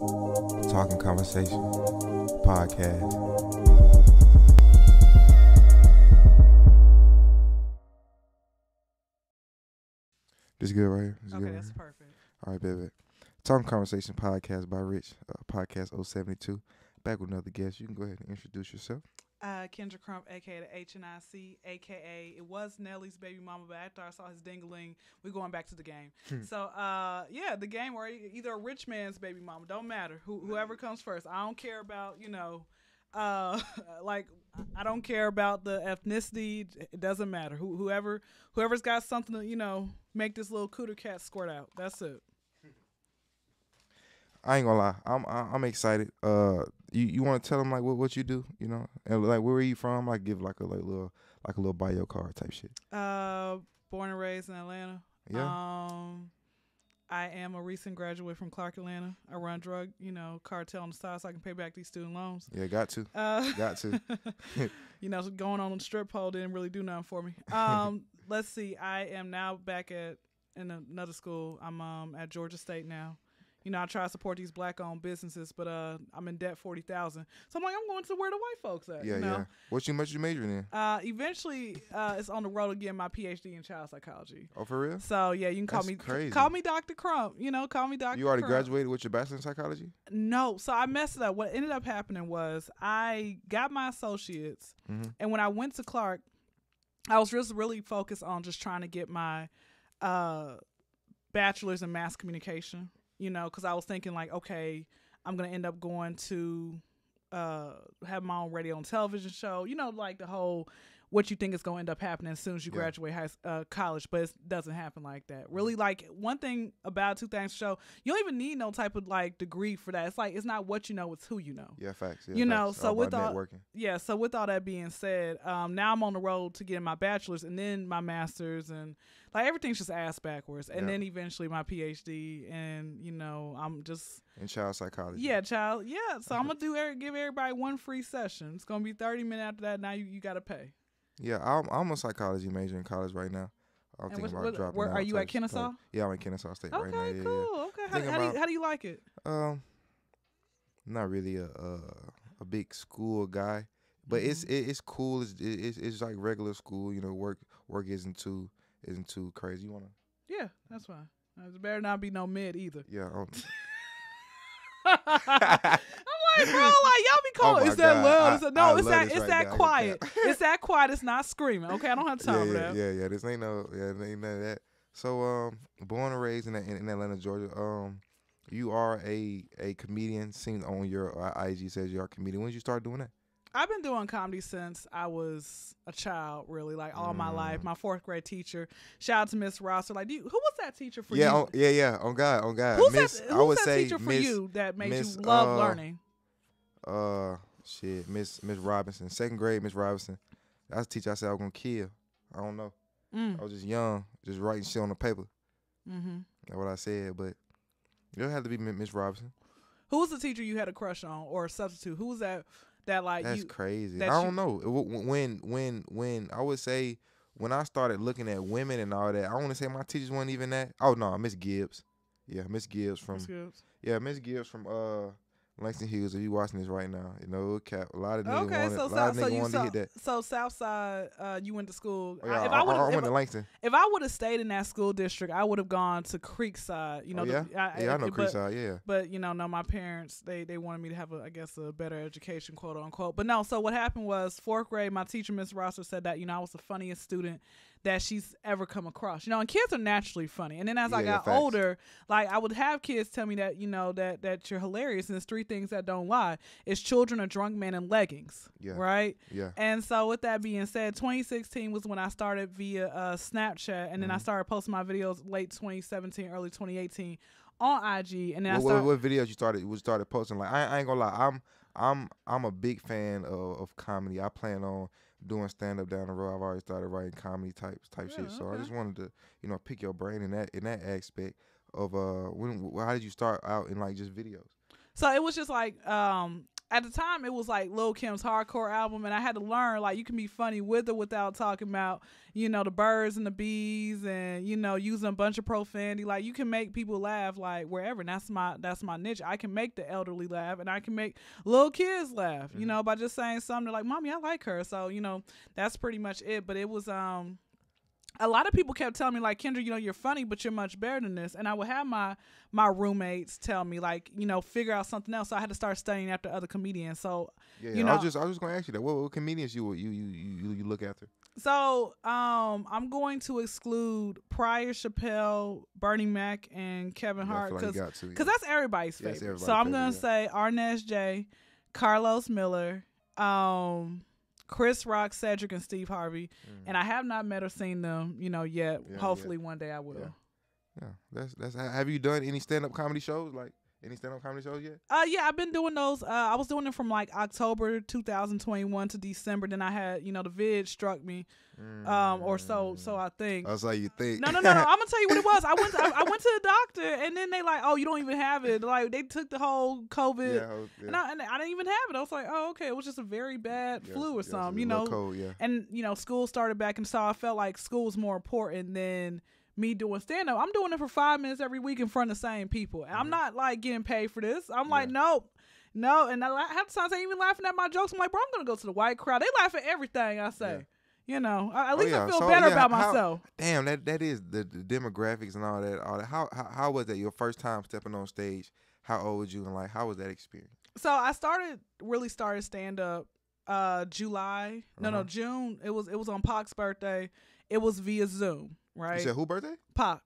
TalkinConversation podcast. This good right here? This Okay, good that's right here? perfect. All right, baby. TalkinConversation podcast by Rich, podcast 072. Back with another guest. You can go ahead and introduce yourself. Kyndra Crump, aka the HNIC, aka it was Nelly's baby mama, but after I saw his dingling, we're going back to the game. So, yeah, the game or either a rich man's baby mama, don't matter. Whoever comes first. I don't care about, like I don't care about the ethnicity. It doesn't matter. Whoever's got something to, make this little cooter cat squirt out. That's it. I ain't gonna lie. I'm excited. You want to tell them like what you do, and like where are you from? Like give like a little bio card type shit. Born and raised in Atlanta. Yeah. I am a recent graduate from Clark, Atlanta. I run drug, cartel on the side so I can pay back these student loans. Yeah, got to. Got to. Going on the strip pole didn't really do nothing for me. Let's see. I am now back in another school. I'm at Georgia State now. I try to support these black-owned businesses, but I'm in debt $40,000. So I'm like, I'm going to where the white folks at. Yeah, yeah. What you majoring in? Eventually, it's on the road to get my PhD in child psychology. Oh, for real? So yeah, you can call me Dr. Crump. Call me Dr. You already Crump. graduated with your bachelor in psychology? No, so I messed it up. What ended up happening was I got my associates, and when I went to Clark, I was just really focused on just trying to get my bachelor's in mass communication. Because I was thinking like, okay, I'm going to end up going to have my own radio and television show, like the whole what you think is going to end up happening as soon as you graduate college, but it doesn't happen like that. Really, like one thing about Two Things Show, you don't even need no type of like degree for that. It's like, it's not what you know, it's who you know. Yeah, facts. Yeah, facts. So with networking. all that being said, now I'm on the road to getting my bachelor's and then my master's, and like everything's just ass backwards. And then eventually my PhD, and I'm just in child psychology. Yeah, child. Yeah. So I'm gonna give everybody one free session. It's gonna be 30 minutes after that. Now you gotta pay. Yeah, I'm a psychology major in college right now. I'm thinking about dropping out. Are you at Kennesaw? Yeah, I'm at Kennesaw State right now. Okay, Yeah, cool. yeah. Okay, how do you like it? Not really a big school guy, but it's cool. It's like regular school. Work isn't too crazy. You wanna? Yeah, that's fine. It better not be no mid either. Yeah. I'm like, bro, like y'all be calling. It's that loud. It's that quiet. It's that quiet. It's not screaming. Okay, I don't have time for that. Yeah. This ain't none of that. So, born and raised in Atlanta, Georgia. You are a comedian. Seen on your IG says you're a comedian. When did you start doing that? I've been doing comedy since I was a child, really, like all my life. My fourth grade teacher, shout out to Miss Rosser. Like, who was that teacher for you? Yeah. On God. Who's that teacher for you that made you love learning? Miss Robinson. Second grade, Miss Robinson. That's the teacher I said I was gonna kill. I don't know. I was just young, just writing shit on the paper. That's what I said, but it had to be Miss Robinson. Who was the teacher you had a crush on, or a substitute? Who was that? That's crazy. I don't know. When I would say when I started looking at women and all that, I want to say my teachers weren't even that. Oh no, Miss Gibbs. Yeah, Miss Gibbs from Langston Hughes. If you watching this right now, cap. A lot of niggas wanted to hit that. So Southside, you went to school. Yeah, I went to Langston. If I would have stayed in that school district, I would have gone to Creekside. I know Creekside. Yeah. But no, my parents they wanted me to have a better education, quote unquote. But no, so what happened was fourth grade. My teacher, Miss Rosser, said that I was the funniest student that she's ever come across. And kids are naturally funny. And then as I got older, like I would have kids tell me that, that you're hilarious. And there's three things that don't lie. It's children, a drunk man, and leggings. Yeah. Right? Yeah. And so with that being said, 2016 was when I started via Snapchat. And then I started posting my videos late 2017, early 2018 on IG. And then what videos you started posting? Like I ain't gonna lie, I'm a big fan of comedy. I plan on doing stand up down the road. I've already started writing comedy type shit. So I just wanted to pick your brain in that aspect of how did you start out in like just videos? So it was just like at the time it was like Lil Kim's hardcore album, and I had to learn like you can be funny with or without talking about, you know, the birds and the bees, and, you know, using a bunch of profanity. Like, you can make people laugh like wherever, and that's my niche. I can make the elderly laugh, and I can make little kids laugh, you know, by just saying something like, "Mommy, I like her." So, you know, that's pretty much it. But it was a lot of people kept telling me, like, "Kyndra, you know, you're funny, but you're much better than this." And I would have my roommates tell me, like, you know, figure out something else. So I had to start studying after other comedians. So, you know, I was just going to ask you that. What comedians you look after? So I'm going to exclude Pryor, Chappelle, Bernie Mac, and Kevin Hart because that's everybody's favorite. So I'm going to say Arnez J, Carlos Miller, Chris Rock, Cedric, and Steve Harvey. And I have not met or seen them, you know, yet. Hopefully one day I will. Yeah, that's. Have you done any stand-up comedy shows? Like, any stand-up comedy shows yet? Yeah, I've been doing those. I was doing them from like October 2021 to December. Then I had, you know, the vid struck me, or so I think. That's how you think. No. I'm gonna tell you what it was. I went to the doctor, and then they like, "Oh, you don't even have it." Like, they took the whole COVID, and I didn't even have it. I was like, "Oh, okay, it was just a very bad flu or something," you know. Cold, And, you know, school started back, and so I felt like school was more important than me doing stand-up. I'm doing it for 5 minutes every week in front of the same people. And I'm not like getting paid for this. I'm like, no. And half the times they even laughing at my jokes. I'm like, bro, I'm going to go to the white crowd. They laugh at everything I say. You know, at least I feel better about myself. Damn, that is the demographics and all that. How was that your first time stepping on stage? How old was you, and like, how was that experience? So I really started stand-up July. June. It was on Pac's birthday. It was via Zoom. Right. You said who birthday? Pac.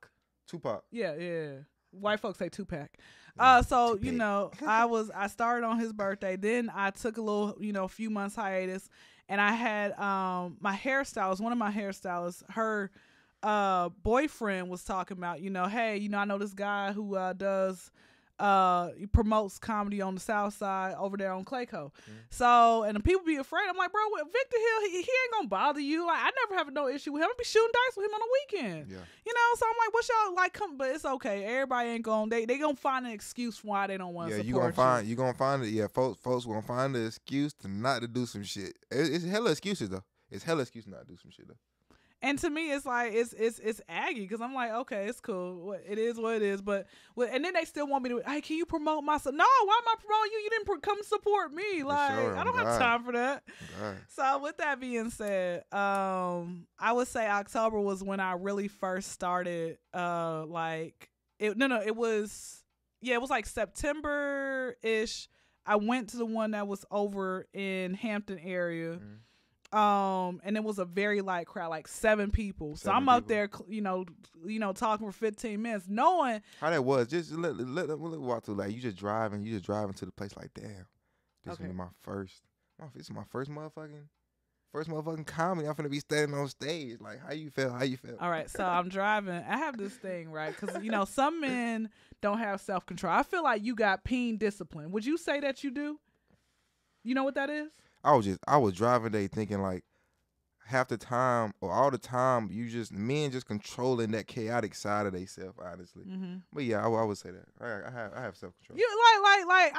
Tupac. Yeah. White folks say Tupac. So, you know, I started on his birthday. Then I took a little, you know, a few months hiatus, and I had my hairstylist, one of my hairstylists, her boyfriend was talking about, you know, hey, you know, I know this guy who he promotes comedy on the South Side over there on Clayco. So, and the people be afraid. I'm like, bro, Victor Hill, he ain't gonna bother you. Like, I never have no issue with him. I be shooting dice with him on the weekend. You know, so I'm like, what y'all like? Come, but it's okay. Everybody ain't gonna. They gonna find an excuse why they don't want to support you. You gonna find it. Yeah, folks gonna find the excuse not to do some shit. It's hella excuses though. It's hella excuse not to do some shit though. And to me, it's like it's aggy because I'm like, okay, it's cool. It is what it is. But and then they still want me to. Hey, can you promote myself? No, why am I promoting you? You didn't come support me. Like, I don't have time for that. So with that being said, I would say October was when I really first started. It was like September-ish. I went to the one that was over in Hampton area. And it was a very light crowd, like 7 people. So I'm up there, you know, talking for 15 minutes, knowing how that was. Just let walk through. Like, you just driving to the place. Like, damn, this is my first. This is my first motherfucking comedy. I'm finna be standing on stage. Like, how you feel? All right, so I'm driving. I have this thing, right? Because, you know, some men don't have self-control. I feel like you got peen discipline. Would you say that you do? You know what that is? I was driving today thinking like half the time or all the time men just controlling that chaotic side of themselves, honestly. But yeah, I would say that I have self control. You like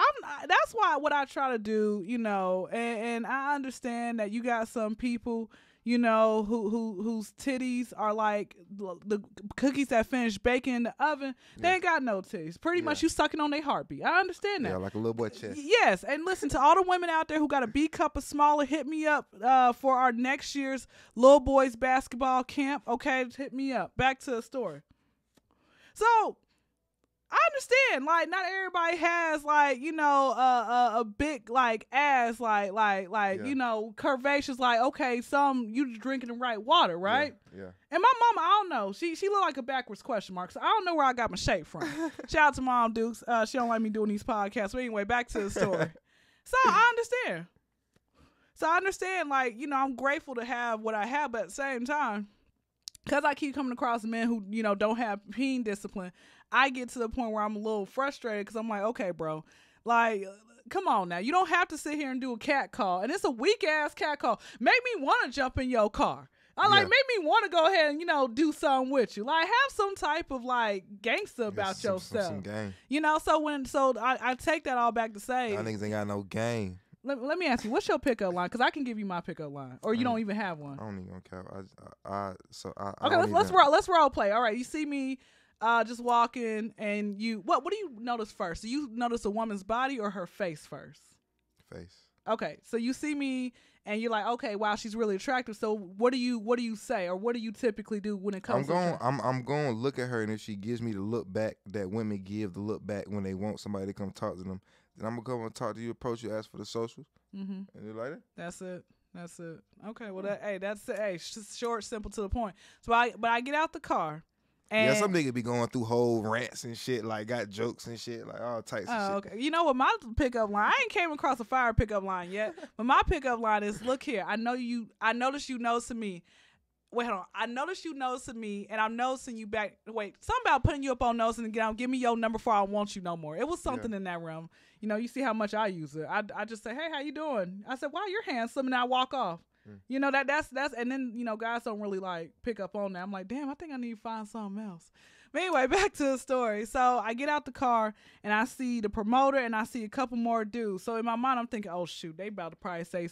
that's why what I try to do, you know, and I understand that you got some people, you know, whose titties are like the cookies that finish baking in the oven. They ain't got no titties. Pretty much you sucking on their heartbeat. I understand that. Yeah, like a little boy chest. Yes, and listen, to all the women out there who got a B cup or smaller, hit me up for our next year's little boys basketball camp. Okay, hit me up. Back to the story. So I understand, like, not everybody has, like, you know, a big, like, ass, like you know, curvaceous, like, okay, you drinking the right water, right? Yeah. And my mama, I don't know, she look like a backwards question mark, so I don't know where I got my shape from. Shout out to Mom Dukes. She don't like me doing these podcasts, but anyway, back to the story. So I understand, like, you know, I'm grateful to have what I have, but at the same time, because I keep coming across men who, you know, don't have peen discipline, I get to the point where I'm a little frustrated because I'm like, okay, bro, like, come on now. You don't have to sit here and do a cat call. And it's a weak-ass cat call. Make me want to jump in your car. I like made me want to go ahead and, you know, do something with you. Like, have some type of like gangster about yourself. Some game. You know, I take that all back to say, y'all niggas ain't got no game. Let me ask you, what's your pickup line? Because I can give you my pickup line, or you don't even have one. I don't even cap. Okay, let's role play. All right, you see me just walking, and what do you notice first? Do you notice a woman's body or her face first? Face. Okay, so you see me, and you're like, okay, wow, she's really attractive. So what do you say, or what do you typically do when it comes? I'm going to look at her, and if she gives me the look back that women give the look back when they want somebody to come talk to them, then I'm gonna come and talk to you, approach you, ask for the socials, and you like it. That's it. Okay, well that's it. Hey, it's just short, simple, to the point. So I get out the car. And some nigga be going through whole rants and shit, like got jokes and shit, like all types of shit. Okay. You know what, my pickup line, I ain't came across a fire pickup line yet, but my pickup line is, look here, I noticed you noticing me. Wait, hold on. I noticed you noticing me, and I'm noticing you back. Wait, something about putting you up on notice and give me your number before I want you no more. It was something in that realm. You know, you see how much I use it. I just say, hey, how you doing? I said, wow, you're handsome, and I walk off. You know, that's and then, you know, guys don't really like pick up on that. I'm like, damn, I think I need to find something else. But anyway, back to the story. So I get out the car, and I see the promoter, and I see a couple more dudes. So in my mind, I'm thinking, oh shoot, they about to probably say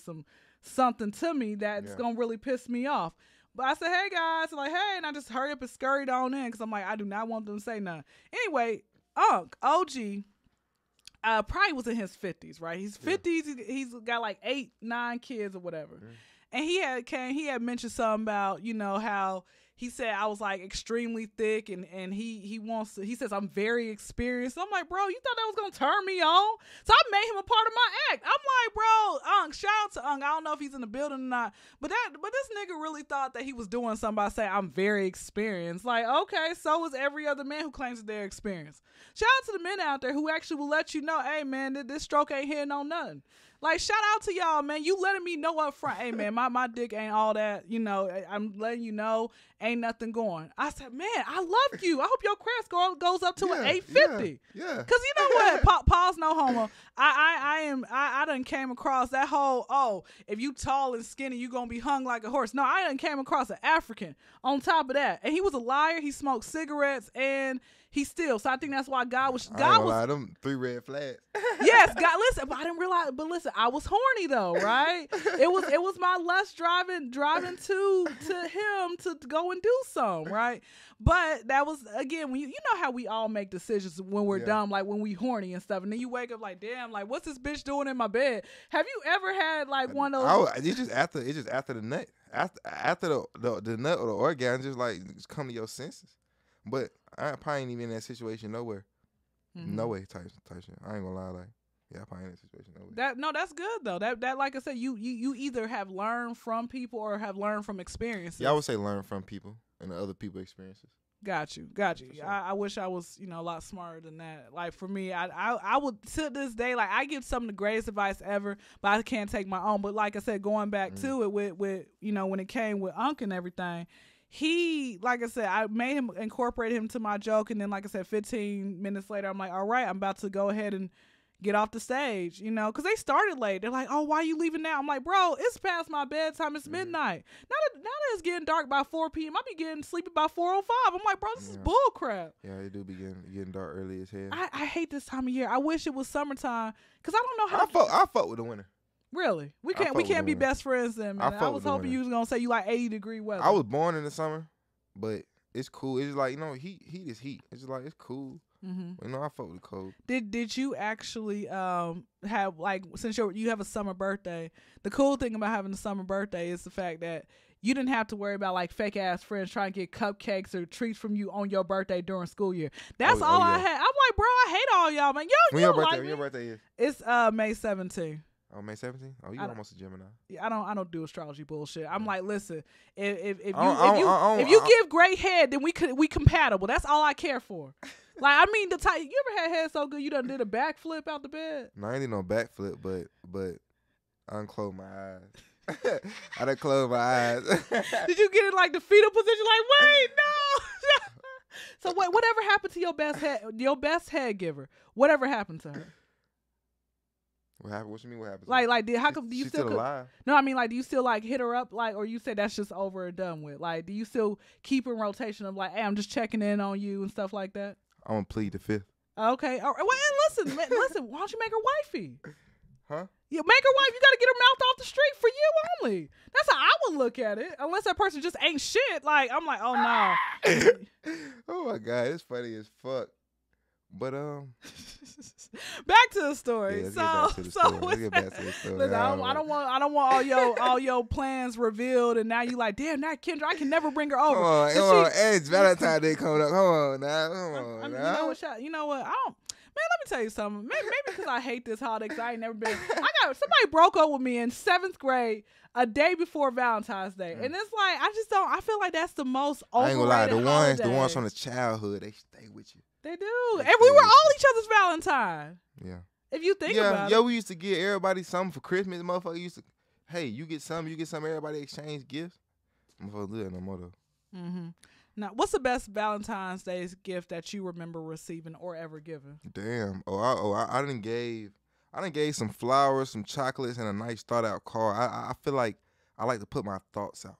something to me that's gonna really piss me off. But I said, hey guys, like, hey, and I just hurry up and scurried on in because I'm like, I do not want them to say nothing. Anyway, OG, probably was in his 50s, right? He's 50s. He's got like 8, 9 kids or whatever. And he had mentioned something about, you know, how he said I was like extremely thick, and he says I'm very experienced. I'm like, bro, you thought that was gonna turn me on? So I made him a part of my act. I'm like, bro, shout out to I don't know if he's in the building or not, but this nigga really thought that he was doing something by saying I'm very experienced. Like, okay, so is every other man who claims that they're experienced. Shout out to the men out there who actually will let you know, hey man, this stroke ain't hitting on nothing. Like, shout out to y'all, man. You letting me know up front. Hey, man, my dick ain't all that. You know, I'm letting you know ain't nothing going. I said, man, I love you. I hope your credit score goes up to an 850. Yeah. Because you know what? Pause, no homo. I done came across that whole, if you tall and skinny, you going to be hung like a horse. No, I done came across an African on top of that. And he was a liar. He smoked cigarettes, and he still. So I think that's why God was them 3 red flags. Yes, God, listen, but I didn't realize, but listen, I was horny though, right? It was my lust driving to him to go and do something, right? But that was, again, when you know how we all make decisions when we're dumb, like when we horny and stuff, and then you wake up like, damn, like what's this bitch doing in my bed? Have you ever had like one of those? It's just after the nut, after the nut or the orgasm, just come to your senses. But I probably ain't even in that situation nowhere. No way type shit. I ain't gonna lie, like, yeah, I probably in that situation nowhere. That's good though. That like I said, you either have learned from people or have learned from experiences. Yeah, I would say learn from people and the other people's experiences. Got you. Sure. I wish I was, you know, a lot smarter than that. Like for me, I would to this day, like I give some of the greatest advice ever, but I can't take my own. But like I said, going back to it with you know, when it came with Unc and everything, he, like I said, I made him incorporate him to my joke, and then like I said, 15 minutes later, I'm like, all right, I'm about to go ahead and get off the stage, you know, because they started late. They're like, oh, why are you leaving now? I'm like, bro, it's past my bedtime. It's midnight. Now that it's getting dark by 4 p.m., I be getting sleepy by 4:05. I'm like, bro, this is bull crap. Yeah, it do be getting dark early as hell. I hate this time of year. I wish it was summertime, because I don't know how. I fuck with the winter. Really? We can't be best friends then, man. I was hoping you was going to say you like 80-degree weather. I was born in the summer, but it's cool. It's just like, you know, heat is heat. It's just like, it's cool. You know, I fuck with the cold. Did you actually have, like, since you have a summer birthday, the cool thing about having a summer birthday is the fact that you didn't have to worry about like fake ass friends trying to get cupcakes or treats from you on your birthday during school year. That's all I had. I'm like, bro, I hate all y'all, man. When your birthday is? It's May 17th. Oh, May 17th? Oh, you almost a Gemini. Yeah, I don't do astrology bullshit. I'm like, listen, if you give great head, then we compatible. That's all I care for. Like, I mean, you ever had head so good you done did a backflip out the bed? No, I ain't did no backflip, but I done closed my eyes. I done closed my eyes. Did you get in like the fetal position? Like, wait, no. So whatever happened to your best head giver? Whatever happened to her? What happened? What you mean? What happened? Like, how come do you she's still alive? No, I mean, like, do you still like hit her up, like, or you say that's just over and done with? Like, do you still keep in rotation of like, hey, I'm just checking in on you and stuff like that? I'm gonna plead the fifth. Okay. All right. Well, and listen. Why don't you make her wifey? Huh? You make her wife. You got to get her mouth off the street for you only. That's how I would look at it. Unless that person just ain't shit. Like, I'm like, oh no. Oh my God, it's funny as fuck. But back to the story. Let's get back to the story. Listen, I don't want all your plans revealed, and now you like, damn, that Kyndra, I can never bring her over. Come on, it's Valentine's Day coming up. Come on now, You know what? I don't. Man, let me tell you something. Maybe because I hate this holiday, because I ain't never been. Somebody broke up with me in 7th grade a day before Valentine's Day, and it's like I just don't. I feel like that's the most overrated I ain't gonna lie. holiday. The ones from the childhood, they stay with you. They do, and we were all each other's Valentine. Yeah. If you think about it. Yeah, we used to give everybody something for Christmas. Motherfucker used to, hey, you get some. Everybody exchange gifts. Motherfucker do that no more though. Mm-hmm. Now, what's the best Valentine's Day gift that you remember receiving or ever given? Damn. I done gave some flowers, some chocolates, and a nice thought out card. I feel like I like to put my thoughts out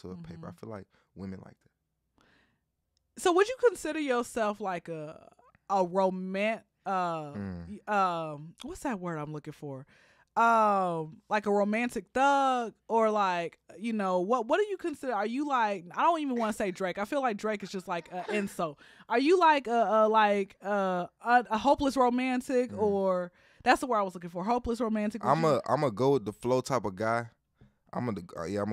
to a paper. I feel like women like that. So would you consider yourself like a what's that word I'm looking for? Like a romantic thug, or like, you know, what do you consider? Are you like, I don't even want to say Drake. I feel like Drake is just like an insult. Are you like a hopeless romantic, or that's the word I was looking for? Hopeless romantic. I'm a go with the flow type of guy. I'm gonna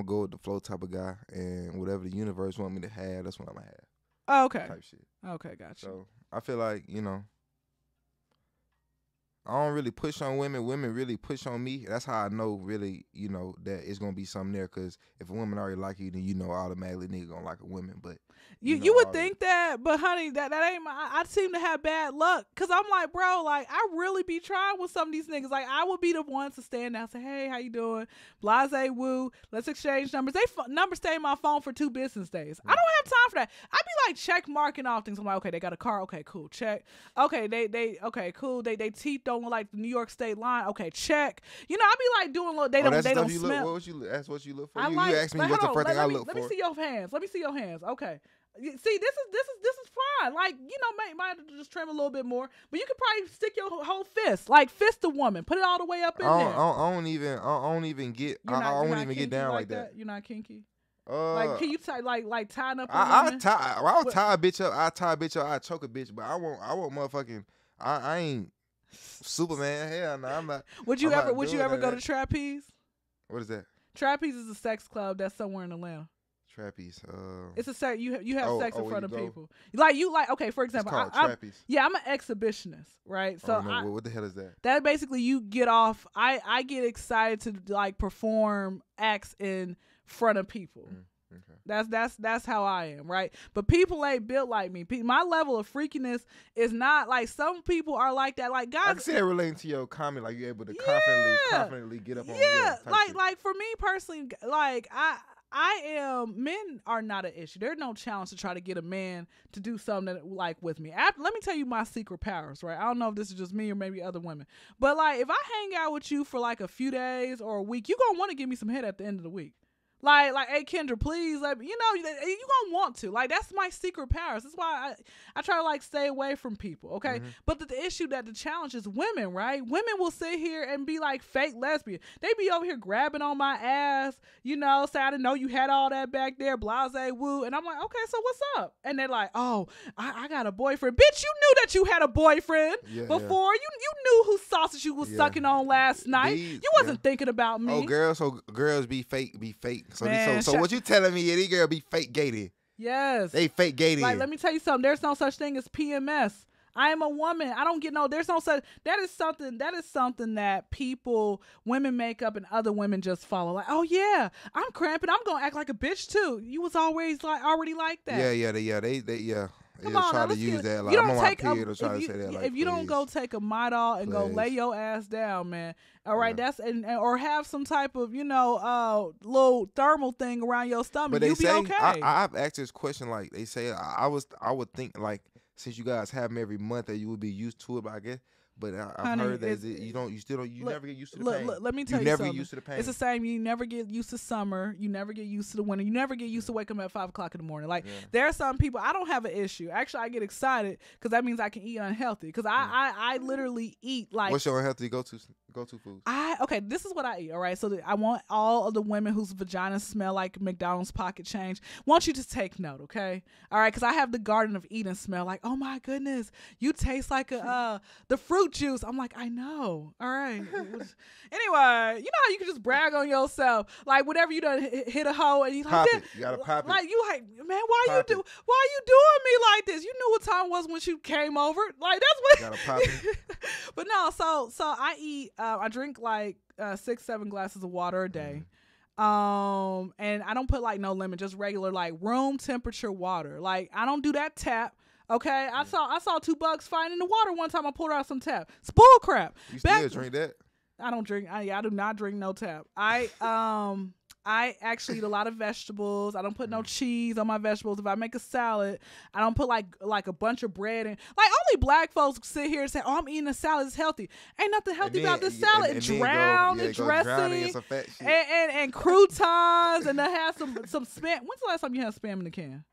go with the flow type of guy, and whatever the universe want me to have, that's what I'm gonna have. Oh, okay. Type shit. Okay, gotcha. So I feel like, you know, I don't really push on women. Women really push on me. That's how I know, really, you know, that it's gonna be something there. Because if a woman already like you, then you know automatically nigga gonna like a woman. But you would think that, but honey, that ain't I seem to have bad luck. Cause I'm like, bro, like I really be trying with some of these niggas. Like I would be the one to stand there and say, hey, how you doing? Blase woo. Let's exchange numbers. Numbers stay in my phone for 2 business days. I don't have time for that. I be like check marking off things. I'm like, okay, they got a car. Okay, cool. Check. Okay, they okay, cool. They teeth don't look like the New York State line. Okay, check. You know, I be like doing little. They don't smell. That's what you look for. You asked me what's the first thing I look for. Let me see your hands. Let me see your hands. Okay. See, this is fine. Like, you know, might just trim a little bit more, but you could probably stick your whole fist, like fist a woman, put it all the way up in there. I don't even get down like that. You're not kinky. Like, can you like tying up? I'll tie a bitch up. I choke a bitch, but I won't motherfucking. I ain't Superman. Hell no, I'm not. Would you ever go to Trapeze? What is that? Trapeze is a sex club that's somewhere in Atlanta. Trapeze. It's a sex. You have sex in front of people. Like okay, for example, Trapeze. I'm an exhibitionist, right? So what the hell is that? That basically you get off. I get excited to like perform acts in front of people. Okay. That's how I am, right? But people ain't built like me. My level of freakiness is not like some people are like that. Like guys, I can see that relating to your comedy. Like you're able to confidently get up on. Yeah, like for me personally, like men are not an issue. There's no challenge to try to get a man to do something like with me. Let me tell you my secret powers, right? I don't know if this is just me or maybe other women. But like if I hang out with you for like a few days or a week, you're going to want to give me some head at the end of the week. Like, hey, Kyndra, please, like, you know, you're going to want to. Like, that's my secret powers. That's why I try to, like, stay away from people, okay? Mm-hmm. But the issue the challenge is women, right? Women will sit here and be, like, fake lesbian. They be over here grabbing on my ass, you know, say, I didn't know you had all that back there, blase, woo. And I'm like, okay, so what's up? And they're like, oh, I got a boyfriend. Bitch, you knew that you had a boyfriend before. Yeah. You knew whose sausage you was sucking on last night. You wasn't thinking about me. Oh, girls be fake. So what you telling me? These girls be fake gated. Yes, they fake gated. Like, let me tell you something. There's no such thing as PMS. I am a woman. I don't get no. There's no such. That is something that women make up, and other women just follow. Like, oh yeah, I'm cramping. I'm gonna act like a bitch too. You was always already like that. They Come on, try to use that. Like, you don't I'm take on my period, try to say that. Like, if you don't go take a Midol and go lay your ass down, man. All right, that's or have some type of little thermal thing around your stomach. But they be okay. I've asked this question. Like they say, I would think like since you guys have them every month that you would be used to it. But I guess But I've Honey, heard that you never get used to the pain. Let me tell you never something. get used to the pain. It's the same. You never get used to summer. You never get used to the winter. You never get used to waking up at 5 o'clock in the morning. Like there are some people. I don't have an issue. Actually, I get excited because that means I can eat unhealthy. Because I literally eat like. What's your unhealthy go to foods? Okay, this is what I eat. All right, so I want all of the women whose vaginas smell like McDonald's pocket change. Want you to take note, okay? All right, because I have the Garden of Eden smell. Like, oh my goodness, you taste like the fruit juice. I'm like, I know. All right. Anyway, you know how you can just brag on yourself, like whenever you done hit a hole and you like, you gotta pop it. Like you like, man, why you doing me like this? You knew what time it was when she came over. Like that's what. You gotta pop it. But no, so I eat. I drink like 6-7 glasses of water a day. And I don't put like no lemon, just regular like room temperature water. Like I don't do that tap. Okay, I saw $2 flying in the water one time. I pulled out some tap. It's bull crap. You still drink that? I don't drink. I do not drink no tap. I actually eat a lot of vegetables. I don't put no cheese on my vegetables. If I make a salad, I don't put like a bunch of bread in. Like only black folks sit here and say, "Oh, I'm eating a salad. It's healthy." Ain't nothing healthy about this salad. And drown in dressing and croutons, and they have some spam. When's the last time you had spam in the can?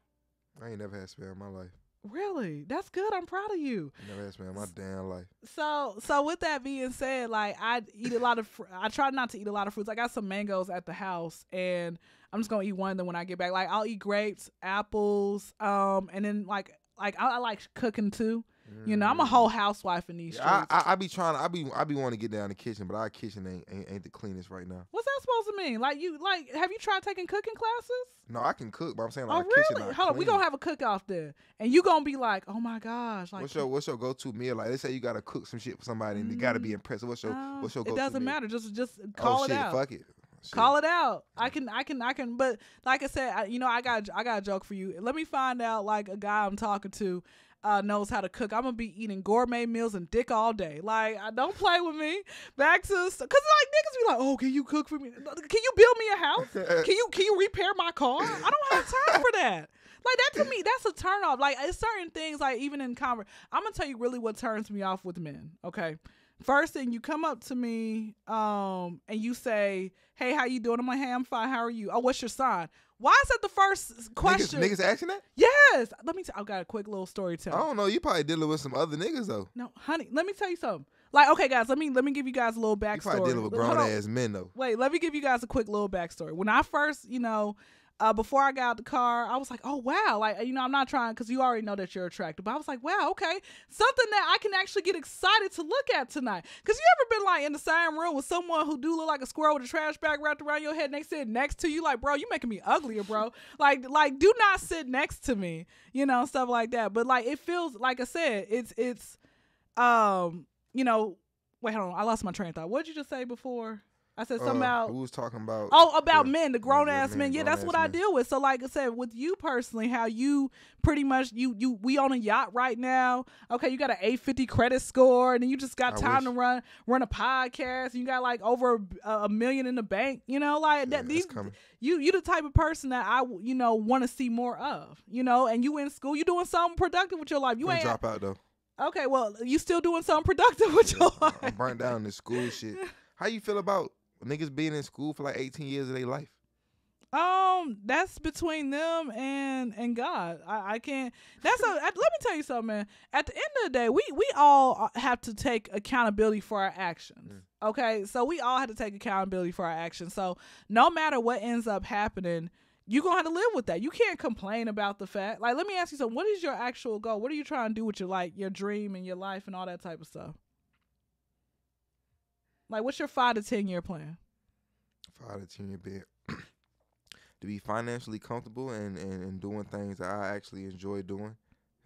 I ain't never had spam in my life. Really? That's good. I'm proud of you. I never had spam in my damn life. So with that being said, like I eat a lot of. I try not to eat a lot of fruits. I got some mangoes at the house, and I'm just gonna eat one. Then when I get back, like I'll eat grapes, apples, and then like I like cooking too. You know, I'm a whole housewife in these streets. I be wanting to get down in the kitchen, but our kitchen ain't the cleanest right now. What's that supposed to mean? Like have you tried taking cooking classes? No, I can cook, but I'm saying like really? kitchen not Hold on, clean. we gonna have a cook off there, and you gonna be like, oh my gosh, like what's your go-to meal? Like let's say you gotta cook some shit for somebody, and you gotta be impressed. What's your go-to? It doesn't meal? matter. Just call it out. Fuck it. Shit. Call it out. I can. But like I said, I got a joke for you. Let me find out like a guy I'm talking to knows how to cook. I'm gonna be eating gourmet meals and dick all day. Like, don't play with me. Back to cause like niggas be like, oh, can you cook for me? Can you build me a house? Can you repair my car? I don't have time for that. Like that to me, that's a turn off. Like it's certain things, like even in I'm gonna tell you really what turns me off with men. Okay. First thing, you come up to me and you say, hey, how you doing? I'm like, hey, I'm fine. How are you? Oh, what's your sign? Why is that the first question? Niggas asking that? Yes. Let me I've got a quick little story to tell. I don't know. You probably dealing with some other niggas, though. No, honey, let me tell you something. Like, okay, guys, let me give you guys a little backstory. You probably dealing with grown-ass men, though. Wait, let me give you guys a quick little backstory. When I first, before I got out the car, I was like, oh, wow. Like, I'm not trying, because you already know that you're attractive. But I was like, wow, okay. Something that I can actually get excited to look at tonight. Because you ever been, like, in the same room with someone who do look like a squirrel with a trash bag wrapped around your head, and they sit next to you? Like, bro, you making me uglier, bro. like, do not sit next to me, stuff like that. But, like, it feels, like I said, it's wait, hold on. I lost my train of thought. What did you just say before? I said something about. Who was talking about? Oh, about men, the grown ass men. Yeah, that's what I deal with. So, like I said, with you personally, how you pretty much we on a yacht right now. Okay, you got an 850 credit score, and then you just got time to run a podcast. And you got like over a million in the bank. Like that. You the type of person that I want to see more of. And you in school, you doing something productive with your life. You ain't drop out though. Okay, well, you still doing something productive with your life. I'm burnt down in the school shit. How you feel about niggas being in school for like 18 years of their life? That's between them and God. I can't. Let me tell you something, man. At the end of the day, we all have to take accountability for our actions. Okay, so we all have to take accountability for our actions. So no matter what ends up happening, you're gonna have to live with that. You can't complain about the fact. Like, let me ask you something. What is your actual goal? What are you trying to do with your dream and your life and all that type of stuff? Like, what's your 5 to 10 year plan? 5 to 10 year plan. To be financially comfortable and doing things that I actually enjoy doing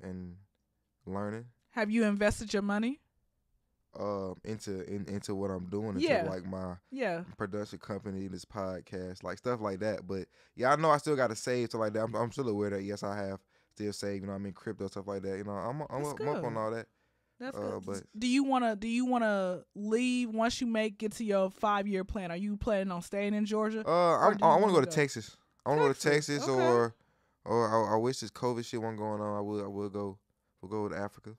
and learning. Have you invested your money? Into what I'm doing, into like my production company, this podcast, like stuff like that. But yeah, I know I still got to save, so like that. I'm still aware that yes, I have still saved. I'm in crypto, stuff like that. I'm up on all that. That's good. But do you wanna leave once you get to your 5-year plan? Are you planning on staying in Georgia? I want to go to Texas. I want to go to Texas, okay. or I wish this COVID shit wasn't going on. I will go. We'll go to Africa.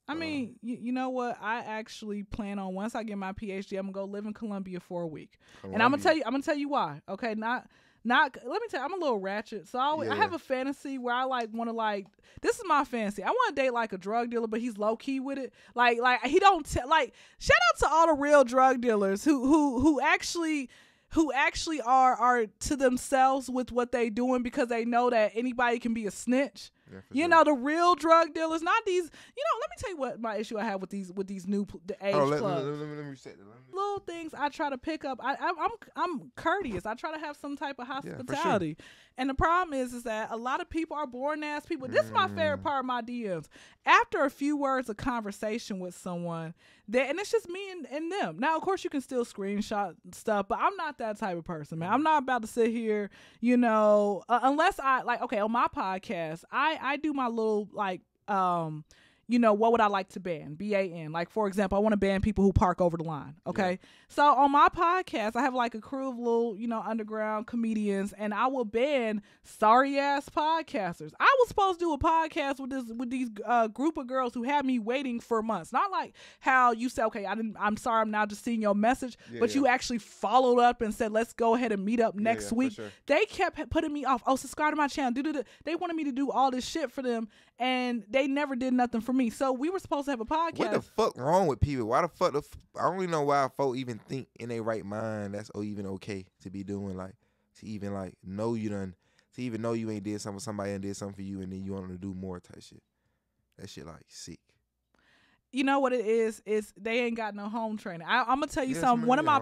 I mean, you know what? I actually plan on, once I get my PhD, I'm gonna go live in Colombia for a week, and I'm gonna tell you why. Okay, not. Let me tell you, I'm a little ratchet, so I have a fantasy where I like want to like. This is my fantasy. I want to date like a drug dealer, but he's low key with it. Like he don't like. Shout out to all the real drug dealers who actually are to themselves with what they doing, because they know that anybody can be a snitch. Yeah, you know, the real drug dealers, not these. You know, let me tell you what my issue I have with these new age clubs. Let me reset that. Little things I try to pick up. I'm courteous. I try to have some type of hospitality. Sure. And the problem is that a lot of people are boring ass people. This is my favorite part of my DMs. After a few words of conversation with someone, and it's just me and them. Now, of course, you can still screenshot stuff, but I'm not that type of person, man. I'm not about to sit here, you know, unless I like. Okay, on my podcast, I do my little like you know, what would I like to ban? BAN. Like, for example, I want to ban people who park over the line. Okay. Yeah. So on my podcast, I have like a crew of little, you know, underground comedians, and I will ban sorry ass podcasters. I was supposed to do a podcast with these group of girls who had me waiting for months. Not like how you say, okay, I'm sorry, I'm now just seeing your message, but you actually followed up and said, let's go ahead and meet up next week. Sure. They kept putting me off. Oh, subscribe to my channel. They wanted me to do all this shit for them, and they never did nothing for me. So we were supposed to have a podcast. What the fuck wrong with people? Why the fuck? I don't even know why folk even think in their right mind that's even okay to be doing, like, to even like know you done, to even know you ain't did something for somebody and did something for you, and then you want them to do more type shit. That shit like sick. You know what it is they ain't got no home training. I'm gonna tell you something. One of my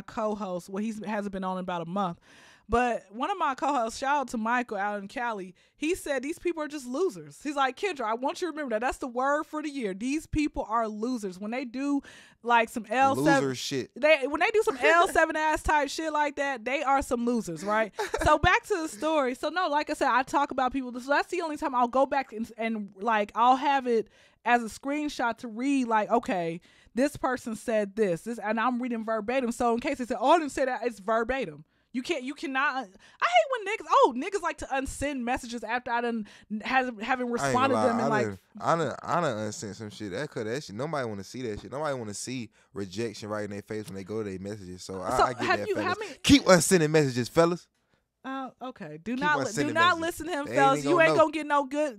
co-hosts, well, he hasn't been on in about a month. But one of my co-hosts, shout out to Michael out in Cali, he said these people are just losers. He's like, Kyndra, I want you to remember that. That's the word for the year. These people are losers. When they do like some L7 loser shit, when they do some L7 ass type shit like that, they are some losers, right? So back to the story. So no, like I said, I talk about people. So that's the only time I'll go back and like I'll have it as a screenshot to read, like, okay, this person said this, and I'm reading verbatim. So in case they say, oh, I didn't say that, it's verbatim. You cannot. I hate when niggas like to unsend messages after I done haven't responded to them and like. I done unsent some shit. That shit. Nobody want to see that shit. Nobody want to see rejection right in their face when they go to their messages. So I get that, fellas. Keep unsending messages, fellas. Okay. Do not listen to him, fellas. You ain't gonna get no good.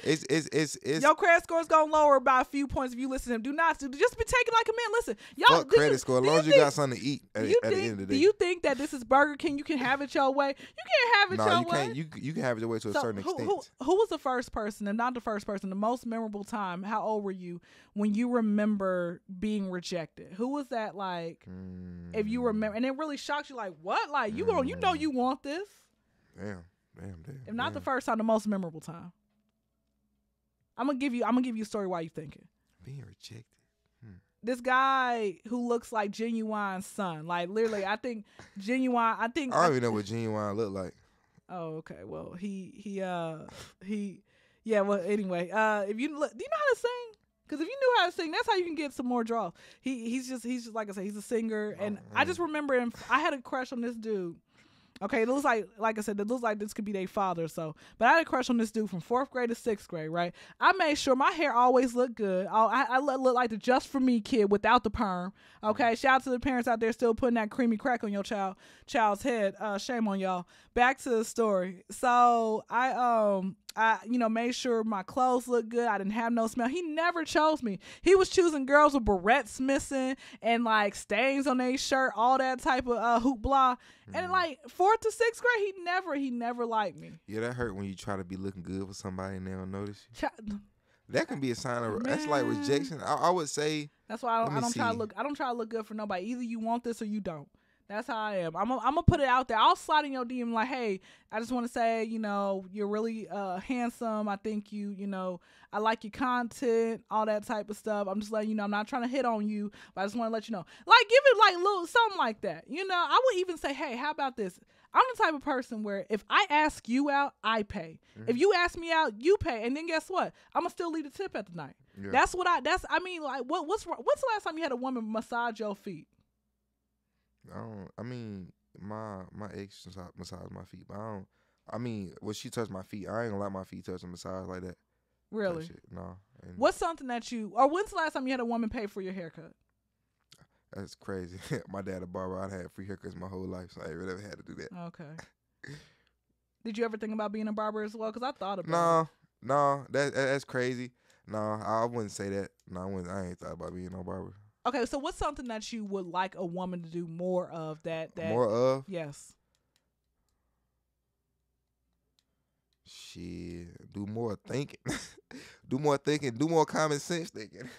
It's your credit score is gonna lower by a few points if you listen to him. Just be taking like a man. Listen, y'all. Fuck credit score. As long as you got something to eat at the end of the day. Do you think that this is Burger King? You can have it your way. You can't have it your way. You can have it your way to a certain extent. Who was the first person, and not the first person, the most memorable time? How old were you when you remember being rejected? Who was that like? If you remember, and it really shocked you, like what? Like you know you want this. Damn. If not the first time, the most memorable time. I'm gonna give you a story while you thinking. Being rejected. This guy who looks like Genuine's son, like literally, I think Genuine. I don't even know what Genuine look like. Oh, okay. Well, yeah. Well, anyway, if you look, do you know how to sing? Because if you knew how to sing, that's how you can get some more draws. He's just like I said, he's a singer, and I just remember him. I had a crush on this dude. Okay, it looks like I said, it looks like this could be their father. So, but I had a crush on this dude from 4th grade to 6th grade, right? I made sure my hair always looked good. I look like the Just For Me kid without the perm. Okay, shout out to the parents out there still putting that creamy crack on your child's head. Shame on y'all. Back to the story. So I made sure my clothes looked good. I didn't have no smell. He never chose me. He was choosing girls with barrettes missing and like stains on their shirt, all that type of hoopla. And like 4th to 6th grade, he never liked me. Yeah, that hurt when you try to be looking good for somebody and they don't notice you. That can be a sign of that's like rejection. I would say that's why I don't try to look good for nobody. Either you want this or you don't. That's how I am. I'm gonna put it out there. I'll slide in your DM like, hey, I just want to say, you're really handsome. I think I like your content, all that type of stuff. I'm just letting you know, I'm not trying to hit on you, but I just want to let you know. Like, give it like little something like that. I would even say, hey, how about this? I'm the type of person where if I ask you out, I pay. Mm-hmm. If you ask me out, you pay. And then guess what? I'm gonna still leave the tip at the night. Yeah. What's the last time you had a woman massage your feet? My ex massaged my feet, but I mean, when she touched my feet, I ain't gonna let my feet touch the massage like that. Really? No. And what's something that or when's the last time you had a woman pay for your haircut? That's crazy. My dad a barber. I had free haircuts my whole life, so I ain't really ever had to do that. Okay. Did you ever think about being a barber as well? Because I thought about it. No, that's crazy. No, I wouldn't say that. No, I ain't thought about being no barber. Okay, so what's something that you would like a woman to do more of that more of? Yes. Shit, do more thinking. Do more common sense thinking.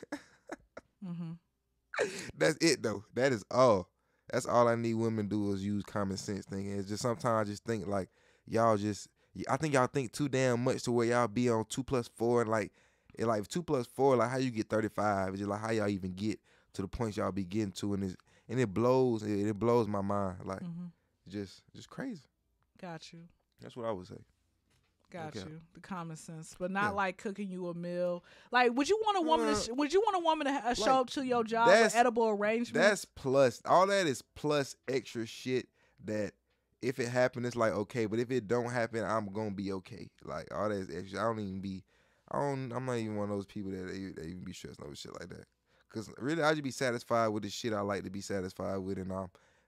Mm-hmm. That's it though. That is all. That's all I need women to do is use common sense thinking. It's just sometimes I just think like I think y'all think too damn much to where y'all be on 2 + 4 and like 2 + 4 like how you get 35. It's just like how y'all even get to the points y'all be getting to, and it blows my mind like just crazy. Got you. That's what I would say. Got you. The common sense, but not like cooking you a meal. Like, would you want a woman? To show up to your job with edible arrangements? That's plus. All that is plus extra shit. That if it happens, it's like okay, but if it don't happen, I'm gonna be okay. Like all that is extra. I'm not even one of those people that they even be stressing over shit like that. Cause really, I just be satisfied with the shit I like to be satisfied with, and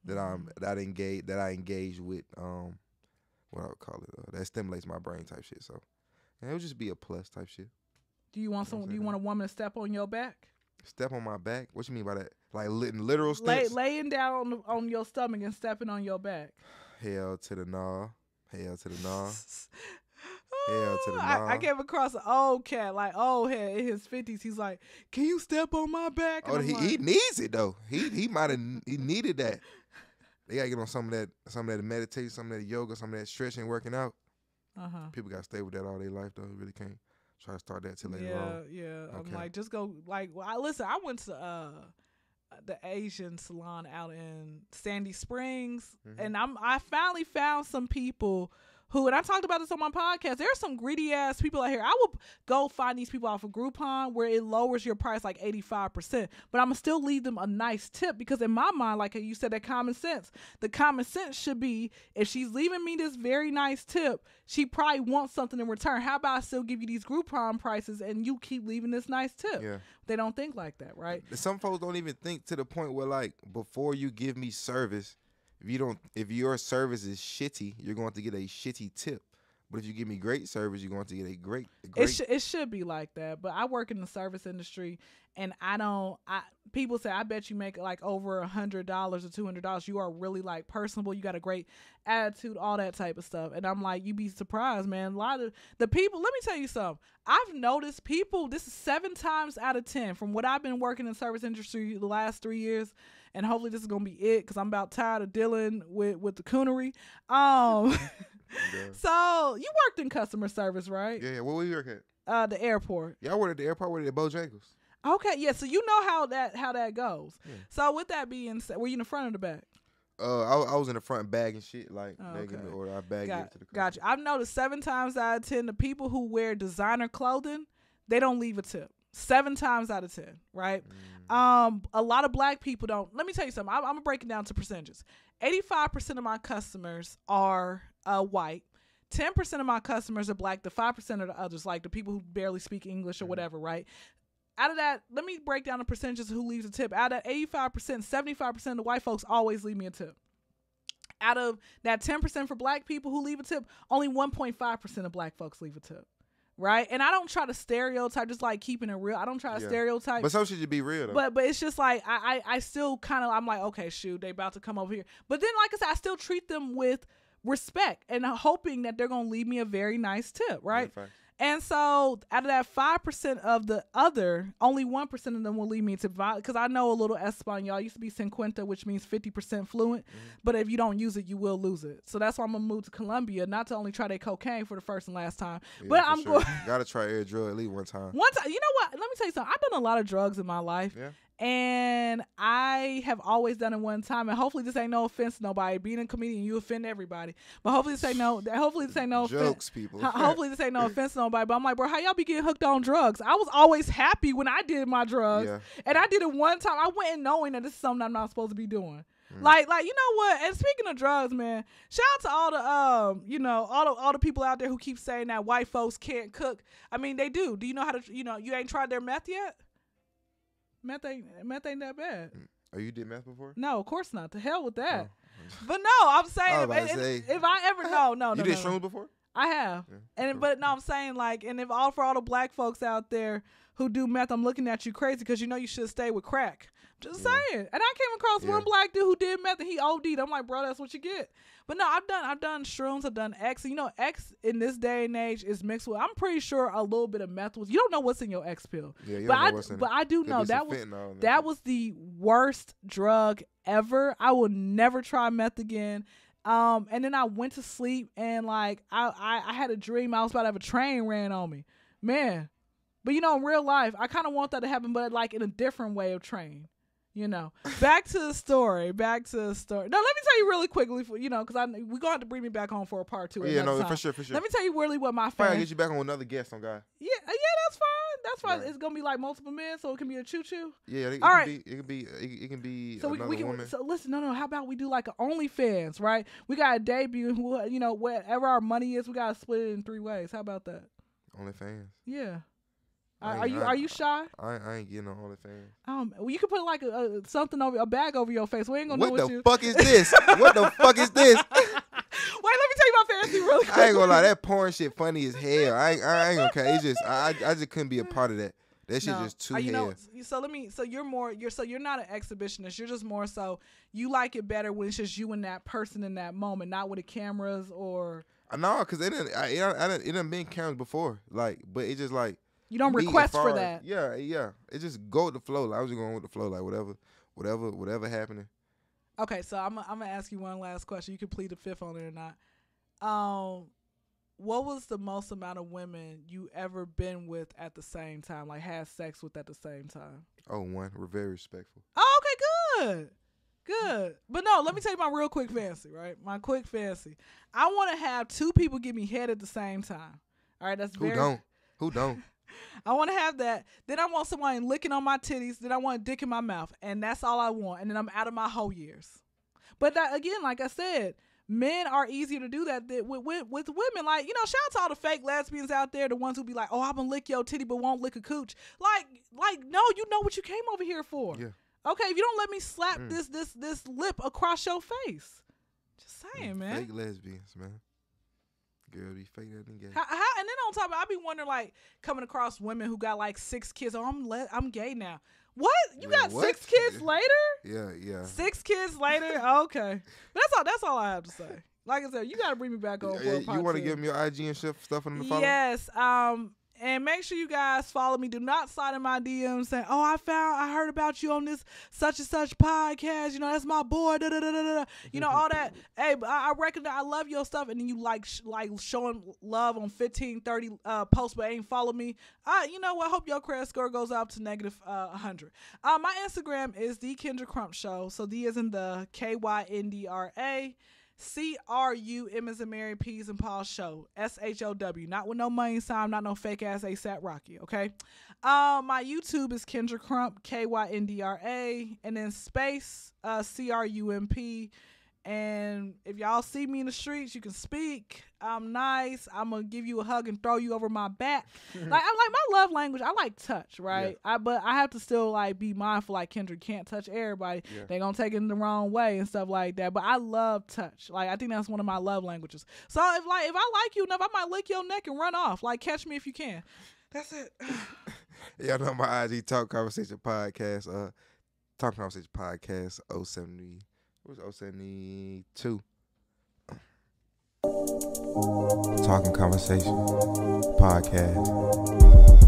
that I engage with. What I would call it, that stimulates my brain type shit. So, and it would just be a plus type shit. Do you want Do you want a woman to step on your back? Step on my back? What you mean by that? Like literal steps? Laying down on your stomach and stepping on your back. Hell to the nah. Hell to the nah. Hell to the nah. I came across an old cat, like old head in his 50s. He's like, "Can you step on my back?" And he needs it though. He needed that. They gotta get on some of that meditation, some of that yoga, some of that stretching, working out. People gotta stay with that all their life though. You really can't try to start that till later on. Yeah. Okay. I'm like, just go. Like, listen. I went to the Asian salon out in Sandy Springs, and I finally found some people who, and I talked about this on my podcast, there are some greedy ass people out here. I will go find these people off of Groupon where it lowers your price like 85%, but I'm going to still leave them a nice tip because in my mind, like you said, that common sense, the common sense should be if she's leaving me this very nice tip, she probably wants something in return. How about I still give you these Groupon prices and you keep leaving this nice tip? Yeah. They don't think like that, right? Some folks don't even think to the point where like before you give me service, if your service is shitty, you're going to get a shitty tip. But if you give me great service, you're going to get a great. It should be like that. But I work in the service industry, and people say I bet you make like over $100 or $200. You are really like personable. You got a great attitude, all that type of stuff. And I'm like, you'd be surprised, man. A lot of the people. Let me tell you something. I've noticed people. This is 7 times out of 10 from what I've been working in the service industry the last 3 years. And hopefully this is going to be it because I'm about tired of dealing with the coonery. So you worked in customer service, right? Yeah. Where were you working at? The airport. Yeah, I worked at the airport. I worked at Bojangles. Okay, yeah. So you know how that goes. Yeah. So with that being said, were you in the front or the back? I was in the front bagging shit, like bagging the order. I bagged it to the customer. Gotcha. I've noticed 7 times out of 10, the people who wear designer clothing, they don't leave a tip. 7 times out of 10, right? A lot of black people don't. Let me tell you something. I'm gonna break it down to percentages. 85% of my customers are white. 10% of my customers are black. The 5% are the others, like the people who barely speak English or whatever, right? Out of that, let me break down the percentages of who leaves a tip. Out of that 85%, 75% of the white folks always leave me a tip. Out of that 10% for black people who leave a tip, only 1.5% of black folks leave a tip. Right? And I don't try to stereotype, just like keeping it real. I don't try to stereotype. But so should you be real, though. But it's just like, I still kind of, I'm like, okay, shoot, they about to come over here. But then, like I said, I still treat them with respect and hoping that they're going to leave me a very nice tip, right? Yeah, and so out of that 5% of the other, only 1% of them will leave me a tip. Because I know a little Espanol. I used to be 50, which means 50% fluent. But if you don't use it, you will lose it. So that's why I'm going to move to Colombia, not to only try their cocaine for the first and last time. Yeah, but I'm going. Got to try every drug at least one time. One time. You know what? Let me tell you something. I've done a lot of drugs in my life. Yeah. And I have always done it one time, and hopefully this ain't no offense to nobody. Being a comedian, you offend everybody. But hopefully this ain't no jokes, people. Hopefully this ain't no offense to nobody. But I'm like, bro, how y'all be getting hooked on drugs? I was always happy when I did my drugs, and I did it one time. I went in knowing that this is something I'm not supposed to be doing. Like you know what? And speaking of drugs, man, shout out to all the all the people out there who keep saying that white folks can't cook. I mean, they do. Do you know how to? You ain't tried their meth yet? Meth ain't that bad. Oh, you did meth before? No, of course not. To hell with that. But no, I'm saying if I ever no. You did shrooms before? I have. Yeah, but no, I'm saying like, and if for all the black folks out there who do meth, I'm looking at you crazy because you should stay with crack. Just saying. And I came across one black dude who did meth and he OD'd. I'm like, bro, that's what you get. But no, I've done shrooms, I've done X. X in this day and age is mixed with, I'm pretty sure, a little bit of meth. You don't know what's in your X pill. Yeah, you don't know what's in it. But I do know that was the worst drug ever. I will never try meth again. And then I went to sleep and like I had a dream I was about to have a train ran on me. Man. But in real life, I kind of want that to happen, but like in a different way of train. Back to the story. No, let me tell you really quickly, because we're going to have to bring me back on for a part 2. Yeah, no, for sure. Let me tell you really what my fan. I'll get you back on another guest on God. Yeah, that's fine. That's fine. Right. It's gonna be like multiple men, so it can be a choo-choo. Yeah, it can be so another woman. So listen, no. How about we do like an OnlyFans, right? We got a debut, and whatever our money is, we gotta split it in 3 ways. How about that? OnlyFans. Yeah. Are you shy? I ain't getting on OnlyFans. Well, you can put like something over a bag over your face. We ain't gonna know what you. What the fuck is this? What the fuck is this? Wait, let me tell you my fantasy really quick. I ain't gonna lie, that porn shit funny as hell. I ain't gonna care. It's just I just couldn't be a part of that. That shit just too hell. So you're not an exhibitionist. You're just more so you like it better when it's just you and that person in that moment, not with the cameras or. No, because it done been cameras before. Like, but it just like. You don't request for that. Yeah. It just go with the flow. Like, I was just going with the flow. Like whatever happening. Okay, so I'm gonna ask you one last question. You can plead the fifth on it or not. What was the most amount of women you ever been with at the same time? Like had sex with at the same time? Oh, one. We're very respectful. Oh, okay, good. But no, let me tell you my real quick fantasy. Right, my quick fantasy. I want to have 2 people give me head at the same time. All right, that's Who don't? I want to have that. Then I want somebody licking on my titties. Then I want a dick in my mouth. And that's all I want. And then I'm out of my whole years. But that, again, like I said, men are easier to do that with women. Like, shout out to all the fake lesbians out there, the ones who be like, oh, I'm going to lick your titty but won't lick a cooch. Like, no, you know what you came over here for. Yeah. Okay, if you don't let me slap this lip across your face. Just saying, man. Fake lesbians, man. Girl, be fake that and gay. And then on top of it, I be wondering, like, coming across women who got like 6 kids. Oh, I'm gay now. What? You got what? 6 kids later? Yeah. 6 kids later? Okay. But that's all I have to say. Like I said, you got to bring me back on for a part You want to 2. give them your IG and stuff on the follow? Yes. And make sure you guys follow me. Do not slide in my DMs saying, oh, I heard about you on this such and such podcast. That's my boy. Da, da, da, da, da. All that. Hey, but I recognize I love your stuff. And then you like showing love on 15, 30 posts, but ain't follow me. You know what? Hope your credit score goes up to negative 100. My Instagram is the Kyndra Crump Show. So D as in the KYNDRA. CRUM as in Mary, P's and Paul Show. SHOW. Not with no money sign, not no fake ass ASAP Rocky, okay? My YouTube is Kyndra Crump, KYNDRA, and then space CRUMP. And if y'all see me in the streets, you can speak. I'm nice. I'm gonna give you a hug and throw you over my back. Like my love language. I like touch, right? Yeah. But I have to still like be mindful. Like Kyndra can't touch everybody. Yeah. They gonna take it in the wrong way and stuff like that. But I love touch. Like I think that's one of my love languages. So if I like you enough, I might lick your neck and run off. Like catch me if you can. That's it. Yeah, I know my IG TalkinConversation podcast. TalkinConversation podcast 070. What was 072? TalkinConversation podcast.